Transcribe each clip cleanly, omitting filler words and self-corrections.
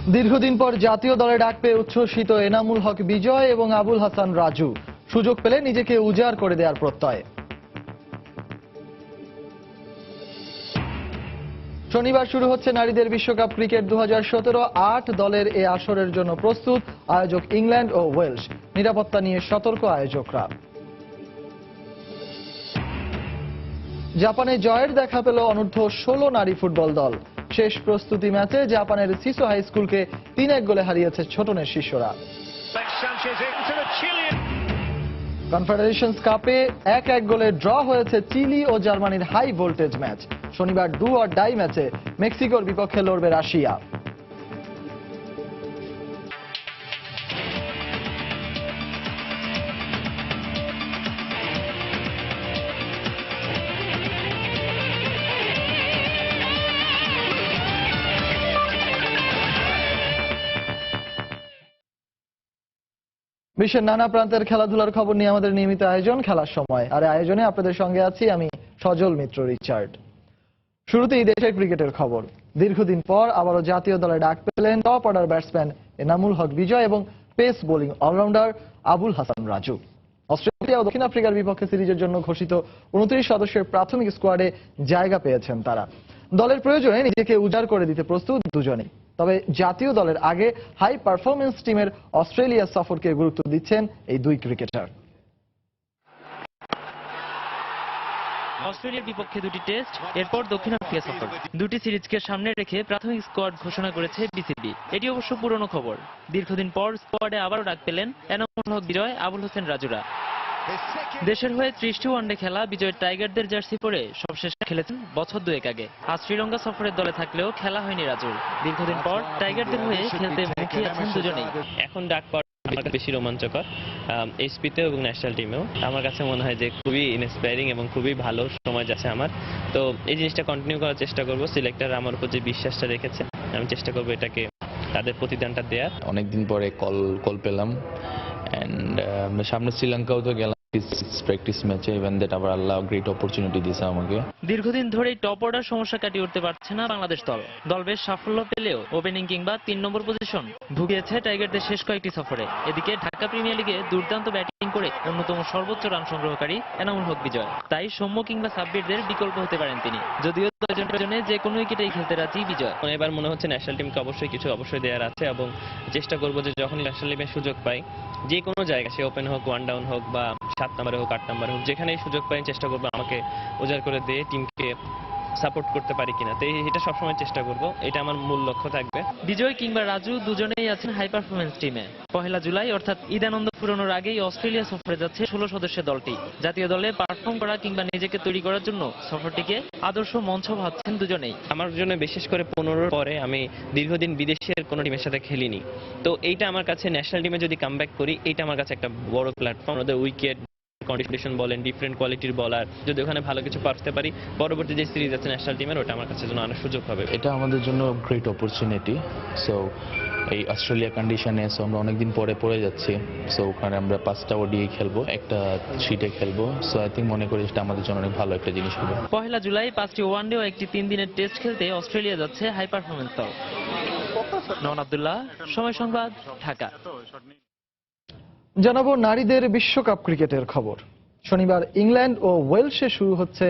দীর্ঘদিন পর জাতীয় দলে ডাক পেয়ে উচ্ছ্বসিত এনামুল হক বিজয় এবং আবুল হাসান রাজু। সুযোগ পেলে নিজেকে উজাড় করে দেওয়ার প্রত্যয়। শনিবার শুরু হচ্ছে নারীদের বিশ্বকাপ ক্রিকেট 2017। 8 দলের এ আসরের জন্য প্রস্তুত আয়োজক ইংল্যান্ড ও ওয়েলস। নিরাপত্তা নিয়ে সতর্ক আয়োজকরা। জাপানে জয়ের দেখা পেল অনূর্ধ্ব-16 নারী ফুটবল দল। শেষ প্রস্তুতি ম্যাচে জাপানের সিসো হাই স্কুলকে 3-1 গোলে হারিয়েছে ছোটনের শিষ্যরা। কনফেডারেশনস কাপে 1-1 গোলে ড্র হয়েছে চিলি ও জার্মানির হাই ভোল্টেজ ম্যাচ। শনিবার ডু অর ডাই ম্যাচে মেক্সিকোর বিপক্ষে লড়বে রাশিয়া। বিশ্বের নানা প্রান্তের খেলাধুলার খবর নিয়ে আমাদের নিয়মিত আয়োজন খেলার সময়। আর আয়োজনে আপনাদের সঙ্গে আছি আমি সজল মিত্র রিচার্ড। শুরুতেই দেশের ক্রিকেটের খবর। দীর্ঘদিন পর আবারও জাতীয় দলে ডাক পেলেন top order batsman Enamul Haque Bijoy এবং pace bowling allrounder Abul Hasan Raju. Australia ও দক্ষিণ আফ্রিকার বিপক্ষে সিরিজের জন্য ঘোষিত 29 সদস্যের প্রাথমিক স্কোয়াডে জায়গা পেয়েছেন তারা। দলের প্রয়োজনে নিজেকে উজাড় করে দিতে প্রস্তুত দুজনেই। তবে জাতীয় দলের আগে হাই পারফরমেন্স টিমের অস্ট্রেলিয়া সফরকে গুরুত্ব দিচ্ছেন এই দুই ক্রিকেটার। অস্ট্রেলিয়ার বিপক্ষে 2টি টেস্ট, এরপর দক্ষিণ আফ্রিকা সফর। 2টি সিরিজকে সামনে রেখে প্রাথমিক স্কোয়াড ঘোষণা করেছে বিসিবি। এটি অবশ্য পুরনো খবর। দীর্ঘদিন পর স্কোয়াডে আবারও ডাক পেলেন এনামুল হক বিজয়, আবুল হোসেন রাজুরা। দেশের হয়ে 30টি ওয়ানডে খেলা বিজয় টাইগারদের জার্সি পরে সবশেষ খেলেছেন বছর 2 আগে। আজ শ্রীলঙ্কা সফরের দলে থাকলেও খেলা হয়নি রাজুর। দীর্ঘদিন পর টাইগারদের হয়ে খেলতে মুখিয়ে আছেন দুজনেই। এখন ডাক পাওয়া আমার কাছে বেশি রোমাঞ্চকর, এইচপিতেও এবং ন্যাশনাল টিমেও। আমার কাছে মনে হয় যে খুবই ইন্সপায়ারিং এবং খুবই ভালো সময় যাচ্ছে আমার। তো এই জিনিসটা কন্টিনিউ করার চেষ্টা করব। সিলেক্টর আমার উপর যে বিশ্বাসটা রেখেছে, আমি চেষ্টা করবো এটাকে তাদের প্রতিদানটা দেওয়ার। অনেকদিন পরে কল পেলাম অ্যান্ড সামনে শ্রীলঙ্কাও তো গেলাম প্র্যাকটিস ম্যাচে। ইভেন দ্যাট আবার আল্লাহ গ্রেট অপরচুনিটি দিয়েছে আমাকে। দীর্ঘদিন ধরেই টপ অর্ডার সমস্যা কাটিয়ে উঠতে পারছে না বাংলাদেশ দল। দল বেশ সাফল্য পেলেও ওপেনিং কিংবা 3 নম্বর পজিশন ভুগিয়েছে টাইগারদের শেষ কয়েকটি সফরে। এদিকে ঢাকা প্রিমিয়ার লিগে দুর্দান্ত ব্যাটিং করে অন্যতম সর্বোচ্চ রান সংগ্রহকারী এনামুল হক বিজয়। তাই সৌম্য কিংবা সাব্বিরদের বিকল্প হতে পারেন তিনি। যদিও প্রয়োজনে যে কোনো উইকেটেই খেলতে রাজি বিজয়। এবার মনে হচ্ছে ন্যাশনাল টিমকে অবশ্যই দেওয়ার আছে এবং চেষ্টা করবো যে যখনই ন্যাশনাল টিমের সুযোগ পাই, যে কোনো জায়গায় সে ওপেন হোক, 1 ডাউন হোক বা 7 নম্বরে হোক, 8 নম্বরে হোক, যেখানেই সুযোগ পাই চেষ্টা করবো আমাকে উজাড় করে দিয়ে টিমকে সাপোর্ট করতে পারি কিনা। তো এটা সবসময় চেষ্টা করব, এটা আমার মূল লক্ষ্য থাকবে। বিজয় কিংবা রাজু দুজনেই আছেন হাই পারফরমেন্স টিমে। 1 জুলাই অর্থাৎ ঈদ আনন্দ ফুরানোর আগেই অস্ট্রেলিয়া সফরে যাচ্ছে 16 সদস্যের দলটি। জাতীয় দলে পারফর্ম করা কিংবা নিজেকে তৈরি করার জন্য সফরটিকে আদর্শ মঞ্চ ভাবছেন দুজনেই। আমার জন্য বিশেষ করে 15 পরে আমি দীর্ঘদিন বিদেশের কোনো টিমের সাথে খেলিনি। তো এইটা আমার কাছে ন্যাশনাল টিমে যদি কামব্যাক করি, এটা আমার কাছে একটা বড় প্ল্যাটফর্ম। ওদের উইকেট কন্ডিশন বলেন, ডিফারেন্ট কোয়ালিটির বলার, যদি ওখানে ভালো কিছু পারতে পারি, পরবর্তী যে সিরিজ আছে ন্যাশনাল টিমের, ওটা আমার কাছে জন্য আনার সুযোগ হবে। এটা আমাদের জন্য গ্রেট অপরচুনিটি। সো এই অস্ট্রেলিয়া কন্ডিশনে আমরা অনেকদিন পরে যাচ্ছি। সো ওখানে আমরা 5টা ওডিআই খেলবো, একটা 3-ডে খেলবো। সো আই থিঙ্ক মনে করি এটা আমাদের জন্য অনেক ভালো একটা জিনিস হবে। 1 জুলাই 5টি ওয়ানডে ও একটি 3 দিনের টেস্ট খেলতে অস্ট্রেলিয়া যাচ্ছে হাই পারফরমেন্স দল। নওয়ান আব্দুল্লাহ, সময় সংবাদ, ঢাকা। জানাবো নারীদের বিশ্বকাপ ক্রিকেটের খবর। শনিবার ইংল্যান্ড ও ওয়েলসে শুরু হচ্ছে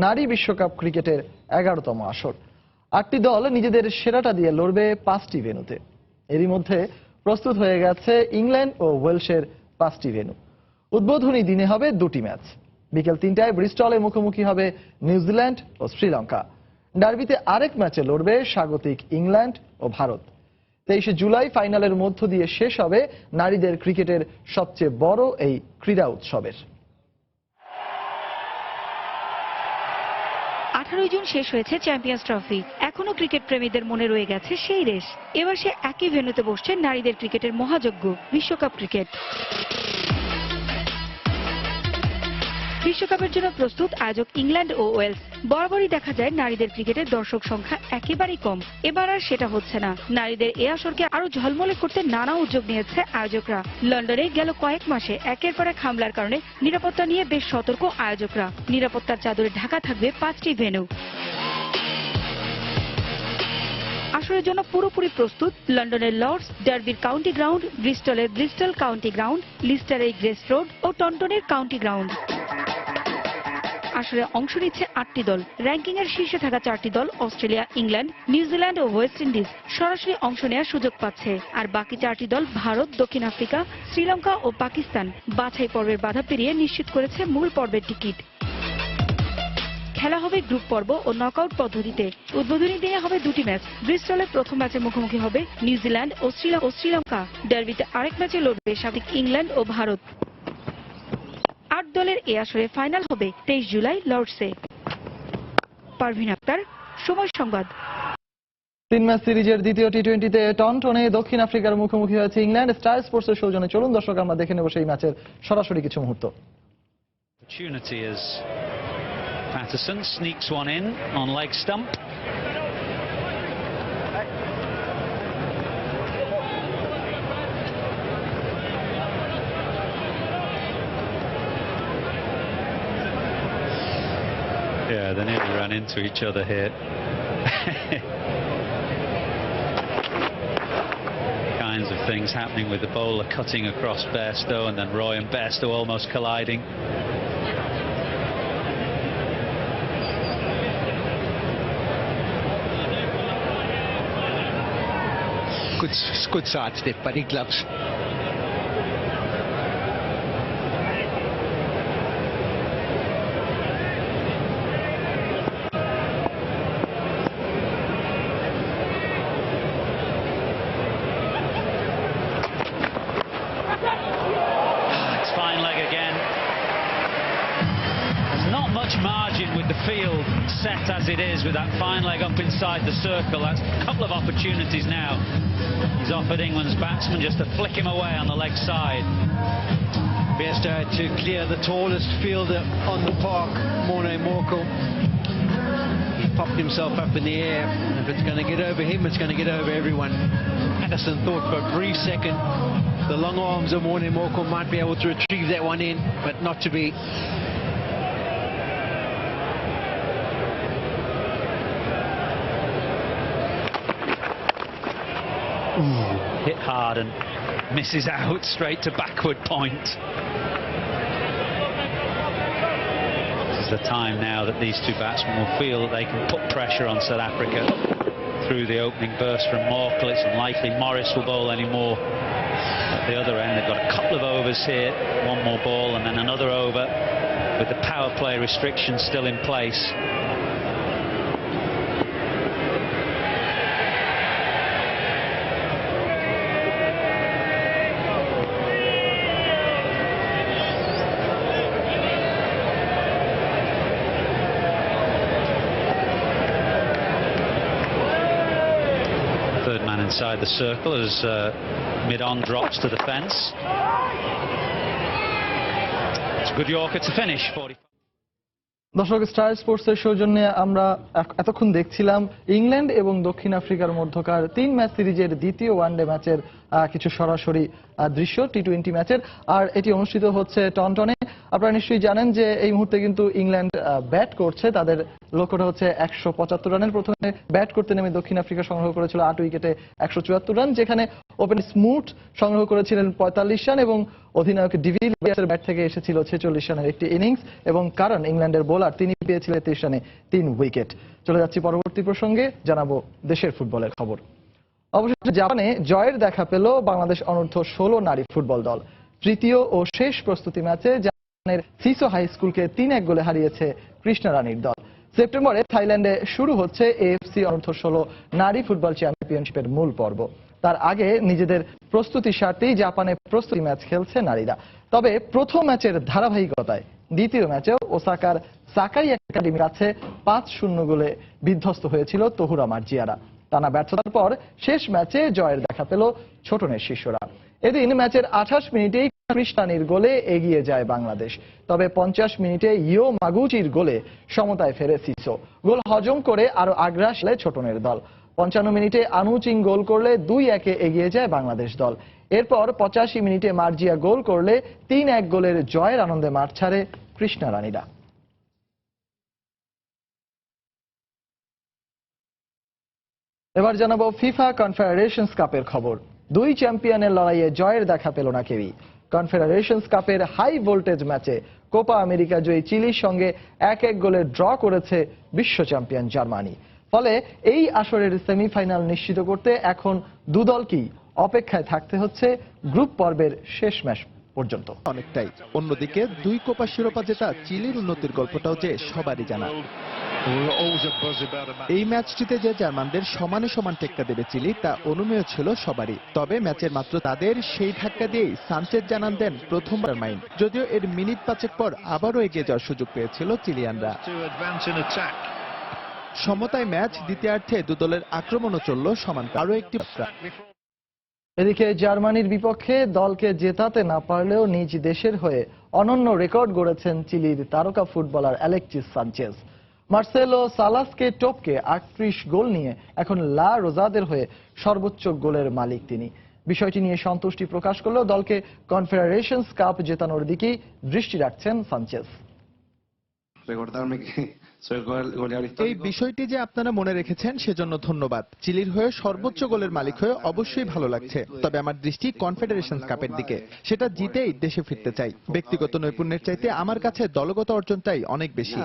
নারী বিশ্বকাপ ক্রিকেটের 11তম আসর। 8টি দল নিজেদের সেরাটা দিয়ে লড়বে 5টি ভেন্যুতে। এরই মধ্যে প্রস্তুত হয়ে গেছে ইংল্যান্ড ও ওয়েলসের 5টি ভেন্যু। উদ্বোধনী দিনে হবে 2টি ম্যাচ। বিকেল 3টায় ব্রিস্টলে মুখোমুখি হবে নিউজিল্যান্ড ও শ্রীলঙ্কা। ডার্বিতে আরেক ম্যাচে লড়বে স্বাগতিক ইংল্যান্ড ও ভারত। 23 জুলাই ফাইনালের মধ্য দিয়ে শেষ হবে নারীদের ক্রিকেটের সবচেয়ে বড় এই ক্রীড়া উৎসবের। 18 জুন শেষ হয়েছে চ্যাম্পিয়ন্স ট্রফি। এখনো ক্রিকেট প্রেমীদের মনে রয়ে গেছে সেই রেশ। এবার সে একই ভেন্যুতে বসছে নারীদের ক্রিকেটের মহাযজ্ঞ বিশ্বকাপ ক্রিকেট। বিশ্বকাপের জন্য প্রস্তুত আয়োজক ইংল্যান্ড ও ওয়েলস। বরাবরই দেখা যায় নারীদের ক্রিকেটের দর্শক সংখ্যা একেবারেই কম। এবার আর সেটা হচ্ছে না। নারীদের এ আসরকে আরো ঝলমলে করতে নানা উদ্যোগ নিয়েছে আয়োজকরা। লন্ডনে গেল কয়েক মাসে একের পর এক হামলার কারণে নিরাপত্তা নিয়ে বেশ সতর্ক আয়োজকরা। নিরাপত্তার চাদরে ঢাকা থাকবে 5টি ভেন্যু। আসরের জন্য পুরোপুরি প্রস্তুত লন্ডনের লর্ডস, ডার্বির কাউন্টি গ্রাউন্ড, ব্রিস্টলের ব্রিস্টল কাউন্টি গ্রাউন্ড, লিস্টারের গ্রেস রোড ও টন্টনের কাউন্টি গ্রাউন্ড। আসরে অংশ নিচ্ছে 8টি দল। র্যাঙ্কিং এর শীর্ষে থাকা 4টি দল অস্ট্রেলিয়া, ইংল্যান্ড, নিউজিল্যান্ড ও ওয়েস্ট ইন্ডিজ সরাসরি অংশ নেওয়ার সুযোগ পাচ্ছে, আর বাকি 4টি দল ভারত, দক্ষিণ আফ্রিকা, শ্রীলঙ্কা ও পাকিস্তান বাছাই পর্বের বাধা পেরিয়ে নিশ্চিত করেছে মূল পর্বের টিকিট। খেলা হবে গ্রুপ পর্ব ও নকআউট পদ্ধতিতে। উদ্বোধনী দিনে হবে 2টি ম্যাচ। ব্রিস্টলে প্রথম ম্যাচে মুখোমুখি হবে নিউজিল্যান্ড ও শ্রীলঙ্কা। ডার্বিতে আরেক ম্যাচে লড়বে স্বাগতিক ইংল্যান্ড ও ভারত। 8 দলের এ আসরে ফাইনাল হবে 23 জুলাই লর্ডসে। পারভিন আক্তার, সময় সংবাদ। 3 ম্যাচ সিরিজের দ্বিতীয় টি20তে টন্টনে দক্ষিণ আফ্রিকার মুখোমুখি হয়েছে ইংল্যান্ড। স্টার স্পোর্টসের সৌজন্যে চলুন দর্শক আমরা দেখে নেব সেই ম্যাচের সরাসরি কিছু মুহূর্ত। Opportunity as Patterson sneaks one in on leg stump. Yeah, they nearly ran into each other here. Kinds of things happening with the bowler cutting across Bairstow and then Roy and Bairstow almost colliding. Good sidestep, but he gloves. It's fine leg again. There's not much margin with the field set as it is with that fine leg up inside the circle. That's a couple of opportunities now. He's offered England's batsman just to flick him away on the leg side. Bairstow had to clear the tallest fielder on the park, Morne Morkel. He popped himself up in the air. If it's going to get over him, it's going to get over everyone. Patterson thought for a brief second the long arms of Morne Morkel might be able to retrieve that one in, but not to be. Hit hard and misses out straight to backward point. This is the time now that these two batsmen will feel that they can put pressure on South Africa through the opening burst from Morkel. It's unlikely Morris will bowl any more at the other end. They've got a couple of overs here, one more ball and then another over with the power play restrictions still in place. Third man inside the circle as mid-on drops to the fence. It's a good Yorker to finish. 40. দর্শক star স্পোর্টসের সৌজন্যে আমরা এতক্ষণ দেখছিলাম England এবং দক্ষিণ আফ্রিকার মধ্যকার 3 ম্যাচ সিরিজের দ্বিতীয় ওয়ানডে ম্যাচের কিছু সরাসরি দৃশ্য টি20 ম্যাচের, আর এটি অনুষ্ঠিত হচ্ছে টন্টনে। আপনারা নিশ্চয়ই জানেন যে এই মুহূর্তে কিন্তু ইংল্যান্ড ব্যাট করছে। তাদের লক্ষ্যটা হচ্ছে 175 রানের। প্রথমে ব্যাট করতে নেমে দক্ষিণ আফ্রিকা সংগ্রহ করেছিল 8 উইকেটে 174 রান, যেখানে ওপেন স্মুথ সংগ্রহ করেছিলেন 45 রান এবং অধিনায়ক ডিভিলিয়ার্সের ব্যাট থেকে এসেছিল 46 রানের একটি ইনিংস, এবং কারণ ইংল্যান্ডের বোলার তিনি পেয়েছিলেন 33 রানে 3 উইকেট। চলে যাচ্ছি পরবর্তী প্রসঙ্গে, জানাবো দেশের ফুটবলের খবর। অবশেষে জাপানে জয়ের দেখা পেল বাংলাদেশ অনূর্ধ্ব 16 নারী ফুটবল দল। তৃতীয় ও শেষ প্রস্তুতি ম্যাচে জাপানের সিসো হাই স্কুলকে 3-1 গোলে হারিয়েছে কৃষ্ণা রানীর দল। সেপ্টেম্বরে থাইল্যান্ডে শুরু হচ্ছে এএফসি অনূর্ধ্ব 16 নারী ফুটবল চ্যাম্পিয়নশিপের মূল পর্ব। তার আগে নিজেদের প্রস্তুতি স্বার্থেই জাপানে প্রস্তুতি ম্যাচ খেলছে নারীরা। তবে প্রথম ম্যাচের ধারাবাহিকতায় দ্বিতীয় ম্যাচেও ওসাকার সাকাই একাডেমির কাছে 5-0 গোলে বিধ্বস্ত হয়েছিল তহুরা মার্জিয়ারা। টানা ব্যর্থতার পর শেষ ম্যাচে জয়ের দেখা পেল ছোটনের শিষ্যরা। এদিন ম্যাচের 28 মিনিটেই কৃষ্ণানীর গোলে এগিয়ে যায় বাংলাদেশ। তবে 50 মিনিটে ইয়ো মাগুচির গোলে সমতায় ফেরে সিসো। গোল হজম করে আরো আগ্রাস লে ছোটনের দল। 55 মিনিটে আনুচিং গোল করলে 2-1 এগিয়ে যায় বাংলাদেশ দল। এরপর 85 মিনিটে মার্জিয়া গোল করলে 3-1 গোলের জয়ের আনন্দে মাঠ ছাড়ে কৃষ্ণা রানীরা। এবার জানাবো ফিফা কনফেডারেশনস কাপের খবর। দুই চ্যাম্পিয়নের লড়াইয়ে জয়ের দেখা পেল না কেউই। কনফেডারেশনস কাপের হাই ভোল্টেজ ম্যাচে কোপা আমেরিকা জয়ী চিলির সঙ্গে 1-1 গোলে ড্র করেছে বিশ্ব চ্যাম্পিয়ন জার্মানি। ফলে এই আসরের সেমিফাইনাল নিশ্চিত করতে এখন দু দলকেই অপেক্ষায় থাকতে হচ্ছে গ্রুপ পর্বের শেষ ম্যাচ পর্যন্ত। অনেকটাই। অন্যদিকে দুই কোপা শিরোপা জেতা চিলির উন্নতির গল্পটাও যে সবারই জানা। এই ম্যাচটিতে যে জার্মানদের সমানে সমান টেক্কা দেবে চিলি তা অনুমেয় ছিল সবারই। তবে ম্যাচের মাত্র তাদের সেই ধাক্কা দিয়েই সানচেজ জানান দেন প্রথমবার মাইন্ড। যদিও এর মিনিট 5 পর আবারও এগিয়ে যাওয়ার সুযোগ পেয়েছিল চিলিয়ানরা। সমতায় ম্যাচ দ্বিতীয়ার্ধে দু দলের আক্রমণও চলল সমান। আরও একটি মাত্রা। এদিকে জার্মানির বিপক্ষে দলকে জেতাতে না পারলেও নিজ দেশের হয়ে অনন্য রেকর্ড গড়েছেন চিলির তারকা ফুটবলার অ্যালেক্সিস সানচেজ। মার্সেলো সালাসকে টপকে 38 গোল নিয়ে এখন লা রোজাদের হয়ে সর্বোচ্চ গোলের মালিক তিনি। বিষয়টি নিয়ে সন্তুষ্টি প্রকাশ করলেও দলকে কনফেডারেশনস কাপ জেতানোর দিকেই দৃষ্টি রাখছেন সানচেজ। এই বিষয়টি যে আপনারা মনে রেখেছেন সেজন্য ধন্যবাদ। চিলির হয়ে সর্বোচ্চ গোলের মালিক হয়ে অবশ্যই ভালো লাগছে। তবে আমার দৃষ্টি কনফেডারেশনস কাপের দিকে। সেটা জিতেই দেশে ফিরতে চাই। ব্যক্তিগত নৈপুণ্যের চাইতে আমার কাছে দলগত অর্জনটাই অনেক বেশি।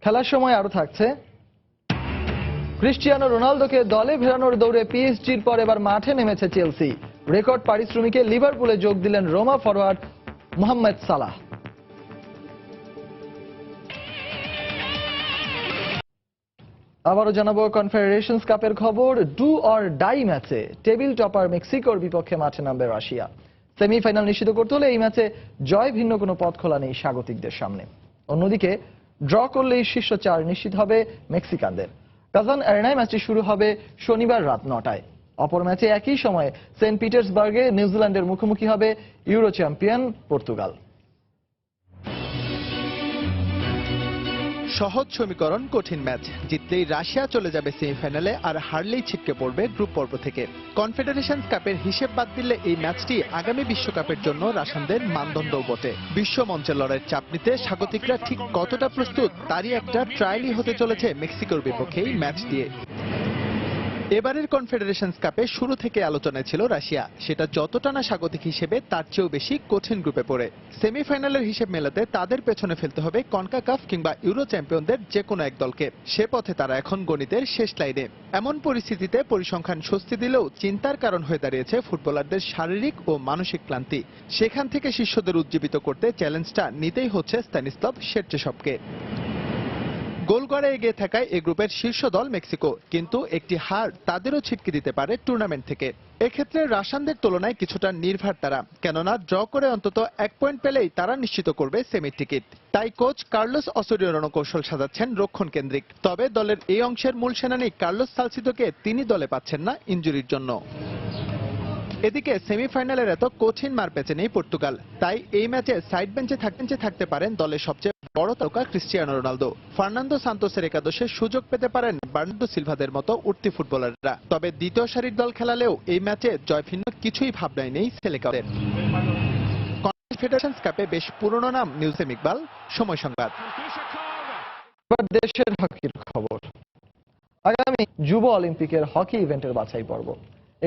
খেলার সময় আরো থাকছে ক্রিস্টিয়ানো রোনালদোকে দলে ফেরানোর দৌড়ে পিএসজির পর এবার মাঠে নেমেছে চেলসি। রেকর্ড পারিশ্রমিকে লিভারপুলে যোগ দিলেন রোমা ফরওয়ার্ড মোহাম্মদ সালাহ। আবারও জানাবো কনফেডারেশনস কাপের খবর। ডু অর ডাই ম্যাচে টেবিল টপার মেক্সিকোর বিপক্ষে মাঠে নামবে রাশিয়া। সেমিফাইনাল নিশ্চিত করতে হলে এই ম্যাচে জয় ভিন্ন কোনো পথ খোলা নেই স্বাগতিকদের সামনে। অন্যদিকে ড্র করলেই শীর্ষ 4 নিশ্চিত হবে মেক্সিকানদের। কাজান অ্যারেনায় ম্যাচটি শুরু হবে শনিবার রাত 9টায়। অপর ম্যাচে একই সময়ে সেন্ট পিটার্সবার্গে নিউজিল্যান্ডের মুখোমুখি হবে ইউরো চ্যাম্পিয়ন পর্তুগাল। সহজ সমীকরণ, কঠিন ম্যাচ। জিতলেই রাশিয়া চলে যাবে সেমিফাইনালে, আর হারলেই ছিটকে পড়বে গ্রুপ পর্ব থেকে। কনফেডারেশনস কাপের হিসেব বাদ দিলে এই ম্যাচটি আগামী বিশ্বকাপের জন্য রাশিয়ানদের মানদণ্ডও বটে। বিশ্ব মঞ্চের লড়াইয়ের চাপ নিতে স্বাগতিকরা ঠিক কতটা প্রস্তুত তারই একটা ট্রায়ালই হতে চলেছে মেক্সিকোর বিপক্ষে এই ম্যাচ দিয়ে। এবারের কনফেডারেশনস কাপে শুরু থেকে আলোচনায় ছিল রাশিয়া। সেটা যতটা না স্বাগতিক হিসেবে তার চেয়েও বেশি কঠিন গ্রুপে পড়ে। সেমিফাইনালের হিসেব মেলাতে তাদের পেছনে ফেলতে হবে কনকাকাফ কিংবা ইউরো চ্যাম্পিয়নদের যে কোনো এক দলকে। সে পথে তারা এখন গণিতের শেষ লাইনে। এমন পরিস্থিতিতে পরিসংখ্যান স্বস্তি দিলেও চিন্তার কারণ হয়ে দাঁড়িয়েছে ফুটবলারদের শারীরিক ও মানসিক ক্লান্তি। সেখান থেকে শিষ্যদের উজ্জীবিত করতে চ্যালেঞ্জটা নিতেই হচ্ছে স্তানিস্লাভ শেরচেশভকে। গোলগড়ে এগিয়ে থাকায় এ গ্রুপের শীর্ষ দল মেক্সিকো, কিন্তু একটি হার তাদেরও ছিটকে দিতে পারে টুর্নামেন্ট থেকে। এক্ষেত্রে রাশিয়ানদের তুলনায় কিছুটা নির্ভর তারা, কেননা ড্র করে অন্তত 1 পয়েন্ট পেলেই তারা নিশ্চিত করবে সেমির টিকিট। তাই কোচ কার্লোস অসোরিও রণকৌশল সাজাচ্ছেন রক্ষণ কেন্দ্রিক। তবে দলের এই অংশের মূল সেনানী কার্লোস সালসিদোকে তিনি দলে পাচ্ছেন না ইনজুরির জন্য। এদিকে সেমিফাইনালের এত কঠিন মার পেছে নেই পর্তুগাল। তাই এই ম্যাচে সাইড বেঞ্চে থাকতে পারেন দলের সবচেয়ে বড় তারকা ক্রিস্টিয়ানো রোনালদো। ফার্নান্দো সান্তোসের একাদশে সুযোগ পেতে পারেন বার্নার্ডো সিলভাদের মতো উঠতি ফুটবলাররা। তবে দ্বিতীয় সারির দল খেলালেও এই ম্যাচে জয় ভিন্ন কিছুই ভাবনায় নেই সেলেকাদের। কনফেডারেশনস কাপে বেশ পুরনো নাম নিউজেম ইকবাল, সময় সংবাদ। দেশের হকির খবর। আগামী যুব অলিম্পিকের হকি ইভেন্টের বাছাই পর্ব।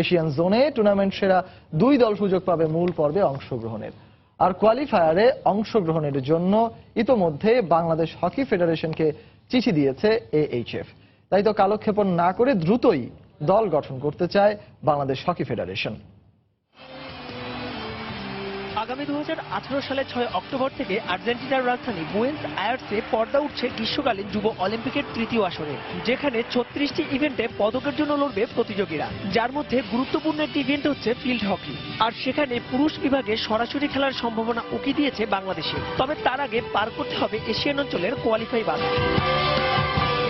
এশিয়ান জোনে টুর্নামেন্ট সেরা 2 দল সুযোগ পাবে মূল পর্বে অংশগ্রহণের। আর কোয়ালিফায়ারে অংশগ্রহণের জন্য ইতোমধ্যে বাংলাদেশ হকি ফেডারেশনকে চিঠি দিয়েছে এএইচএফ। তাই তো কালক্ষেপণ না করে দ্রুতই দল গঠন করতে চায় বাংলাদেশ হকি ফেডারেশন। আগামী 2018 সালের 6 অক্টোবর থেকে আর্জেন্টিনার রাজধানী বুয়েন্স আয়ার্সে পর্দা উঠছে গ্রীষ্মকালীন যুব অলিম্পিকের 3য় আসরে, যেখানে 36টি ইভেন্টে পদকের জন্য লড়বে প্রতিযোগীরা। যার মধ্যে গুরুত্বপূর্ণ একটি ইভেন্ট হচ্ছে ফিল্ড হকি। আর সেখানে পুরুষ বিভাগে সরাসরি খেলার সম্ভাবনা উকি দিয়েছে বাংলাদেশে। তবে তার আগে পার করতে হবে এশিয়ান অঞ্চলের কোয়ালিফাই বাধা।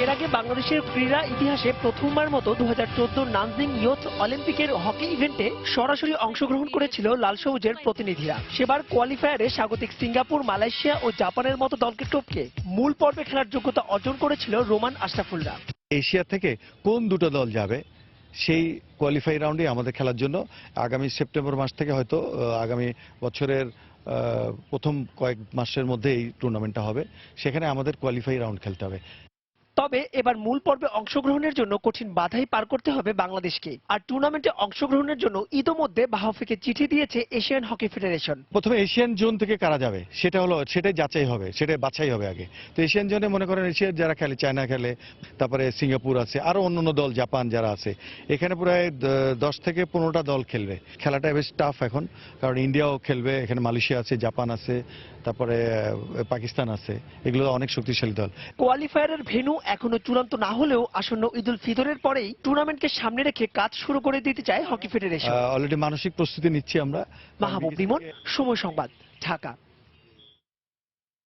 এর আগে বাংলাদেশের ক্রীড়া ইতিহাসে প্রথমবার মতো 2014 নানজিং ইয়ুথ অলিম্পিকের হকি ইভেন্টে সরাসরি অংশগ্রহণ করেছিল লাল সবুজের প্রতিনিধিরা। সেবার কোয়ালিফায়ারে স্বাগতিক সিঙ্গাপুর, মালয়েশিয়া ও জাপানের মতো দলকে টপকে মূল পর্বে খেলার যোগ্যতা অর্জন করেছিল রোমান আশরাফুলরা। এশিয়া থেকে কোন দুটো দল যাবে সেই কোয়ালিফাই রাউন্ডে আমাদের খেলার জন্য আগামী সেপ্টেম্বর মাস থেকে হয়তো আগামী বছরের প্রথম কয়েক মাসের মধ্যে এই টুর্নামেন্টটা হবে। সেখানে আমাদের কোয়ালিফাই রাউন্ড খেলতে হবে। তবে এবার মূল পর্বে অংশগ্রহণের জন্য কঠিন বাধাই পার করতে হবে বাংলাদেশকে। আর টুর্নামেন্টে অংশগ্রহণের জন্য ইতোমধ্যে বাহফিকে চিঠি দিয়েছে এশিয়ান হকি ফেডারেশন। প্রথমে এশিয়ান জোন থেকে কারা যাবে সেটাই যাচাই হবে, সেটাই বাছাই হবে আগে। তো এশিয়ান জোনে মনে করেন এশিয়ার যারা খেলে, চায়না খেলে, তারপরে সিঙ্গাপুর আছে, আরো অন্যান্য দল, জাপান যারা আছে, এখানে প্রায় 10 থেকে 15টা দল খেলবে। খেলাটা বেশ টাফ এখন, কারণ ইন্ডিয়াও খেলবে, এখানে মালয়েশিয়া আছে, জাপান আছে, তারপরে পাকিস্তান আছে, এগুলো অনেক শক্তিশালী দল। কোয়ালিফায়ারের ভেন্যু এখনো চূড়ান্ত না হলেও আসন্ন ঈদুল ফিতরের পরেই টুর্নামেন্টকে সামনে রেখে কাজ শুরু করে দিতে চায় হকি ফেডারেশন। অলরেডি মানসিক প্রস্তুতি নিচ্ছি আমরা। মাহবুব বিমন, সময় সংবাদ, ঢাকা।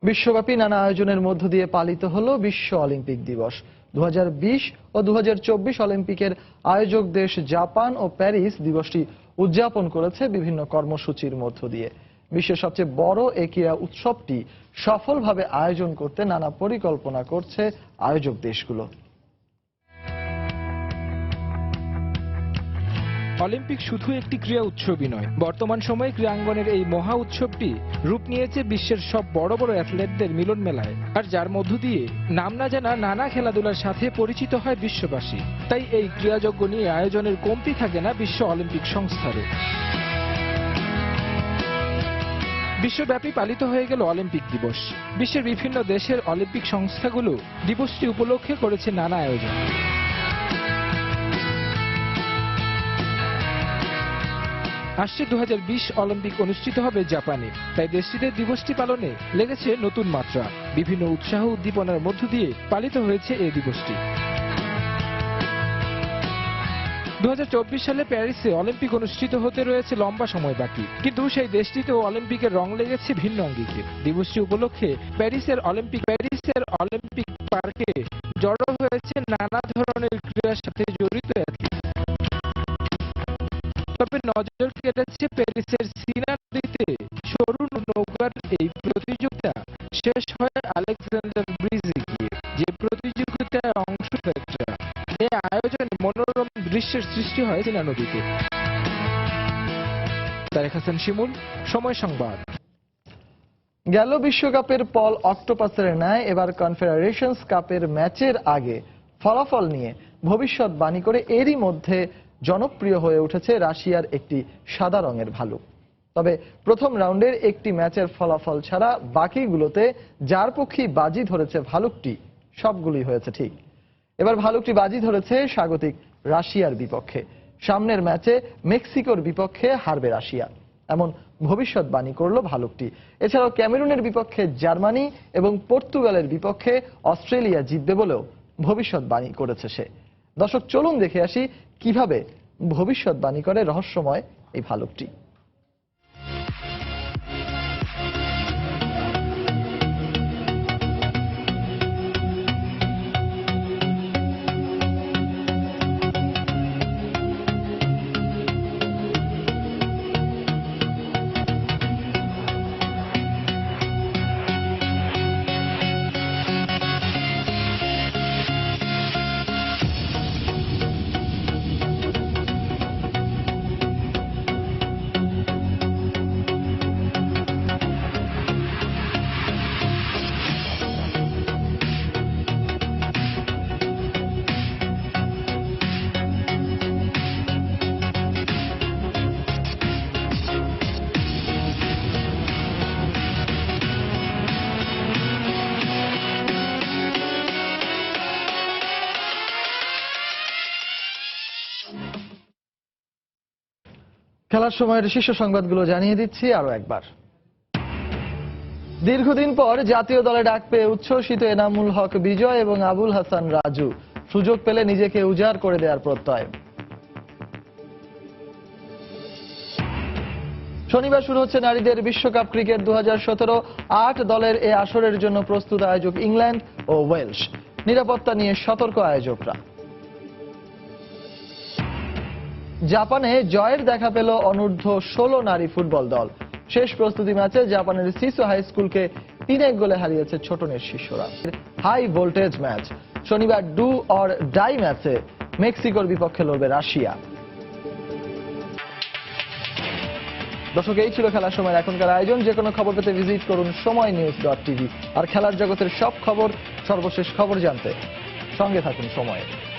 বিশ্বব্যাপী নানা আয়োজনের মধ্য দিয়ে পালিত হলো বিশ্ব অলিম্পিক দিবস। 2020 ও 2024 অলিম্পিকের আয়োজক দেশ জাপান ও প্যারিস দিবসটি উদযাপন করেছে বিভিন্ন কর্মসূচির মধ্য দিয়ে। বিশ্বের সবচেয়ে বড় এই ক্রীড়া উৎসবটি সফলভাবে আয়োজন করতে নানা পরিকল্পনা করছে আয়োজক দেশগুলো। অলিম্পিক শুধু একটি ক্রীড়া উৎসবই নয়, বর্তমান সময়ে ক্রীড়াঙ্গনের এই মহা উৎসবটি রূপ নিয়েছে বিশ্বের সব বড় বড় অ্যাথলেটদের মিলন মেলায়, আর যার মধ্য দিয়ে নাম না জানা নানা খেলাধুলার সাথে পরিচিত হয় বিশ্ববাসী। তাই এই ক্রীড়াযজ্ঞ নিয়ে আয়োজনের কমতি থাকে না বিশ্ব অলিম্পিক সংস্থারও। বিশ্বব্যাপী পালিত হয়ে গেল অলিম্পিক দিবস। বিশ্বের বিভিন্ন দেশের অলিম্পিক সংস্থাগুলো দিবসটি উপলক্ষে করেছে নানা আয়োজন। আসছে 2020 অলিম্পিক অনুষ্ঠিত হবে জাপানে, তাই দেশটিতে দিবসটি পালনে লেগেছে নতুন মাত্রা। বিভিন্ন উৎসাহ উদ্দীপনার মধ্য দিয়ে পালিত হয়েছে এই দিবসটি। 2024 সালে প্যারিসে অলিম্পিক অনুষ্ঠিত হতে রয়েছে লম্বা সময় বাকি, কিন্তু সেই দেশটিতেও অলিম্পিকের রং লেগেছে ভিন্ন আঙ্গিকে। দিবসটি উপলক্ষে প্যারিসের অলিম্পিক পার্কে জড়ো হয়েছে নানা ধরনের ক্রীড়ার সাথে জড়িত অ্যাথলিট। তবে নজর কেড়েছে প্যারিসের সিনা নদীতে সরু নৌকার এই প্রতিযোগিতা শেষ হয় আলেকজান্ডার ব্রিজে গিয়ে, যে প্রতিযোগিতায় অংশ নেয়। এই আয়োজনে মনোরম দৃশ্যের সৃষ্টি হয় সিনা নদীতে। তারেক হাসান শিমুল, সময় সংবাদ। গেল বিশ্বকাপের পল অক্টোপাসের ন্যায় এবার কনফেডারেশনস কাপের ম্যাচের আগে ফলাফল নিয়ে ভবিষ্যৎবাণী করে এরই মধ্যে জনপ্রিয় হয়ে উঠেছে রাশিয়ার একটি সাদা রঙের ভালুক। তবে প্রথম রাউন্ডের একটি ম্যাচের ফলাফল ছাড়া বাকিগুলোতে যার পক্ষেই বাজি ধরেছে ভালুকটি, সবগুলোই হয়েছে ঠিক। এবার ভালুকটি বাজি ধরেছে স্বাগতিক রাশিয়ার বিপক্ষে। সামনের ম্যাচে মেক্সিকোর বিপক্ষে হারবে রাশিয়া, এমন ভবিষ্যৎবাণী করল ভালুকটি। এছাড়াও ক্যামেরুনের বিপক্ষে জার্মানি এবং পর্তুগালের বিপক্ষে অস্ট্রেলিয়া জিতবে বলেও ভবিষ্যৎবাণী করেছে সে। দর্শক, চলুন দেখে আসি কিভাবে ভবিষ্যৎবাণী করে রহস্যময় এই ভালুকটি। খেলার সময়ের শীর্ষ সংবাদগুলো জানিয়ে দিচ্ছি আরো একবার। দীর্ঘদিন পর জাতীয় দলে ডাক পেয়ে উচ্ছ্বসিত এনামুল হক বিজয় এবং আবুল হাসান রাজু। সুযোগ পেলে নিজেকে উজাড় করে দেওয়ার প্রত্যয়। শনিবার শুরু হচ্ছে নারীদের বিশ্বকাপ ক্রিকেট 2017। 8 দলের এ আসরের জন্য প্রস্তুত আয়োজক ইংল্যান্ড ও ওয়েলস। নিরাপত্তা নিয়ে সতর্ক আয়োজকরা। জাপানে জয়ের দেখা পেল অনূর্ধ্ব 16 নারী ফুটবল দল। শেষ প্রস্তুতি ম্যাচে জাপানের সিসো হাই স্কুলকে 3-1 গোলে হারিয়েছে ছোটনের শিষ্যরা। High voltage match. শনিবার ডু অর ডাই ম্যাচে মেক্সিকোর বিপক্ষে লড়বে রাশিয়া। দর্শক, এই ছিল খেলার সময় এখনকার আয়োজন। যে কোনো খবর পেতে ভিজিট করুন সময়নিউজ.tv। আর খেলার জগতের সব খবর, সর্বশেষ খবর জানতে সঙ্গে থাকুন সময়ের।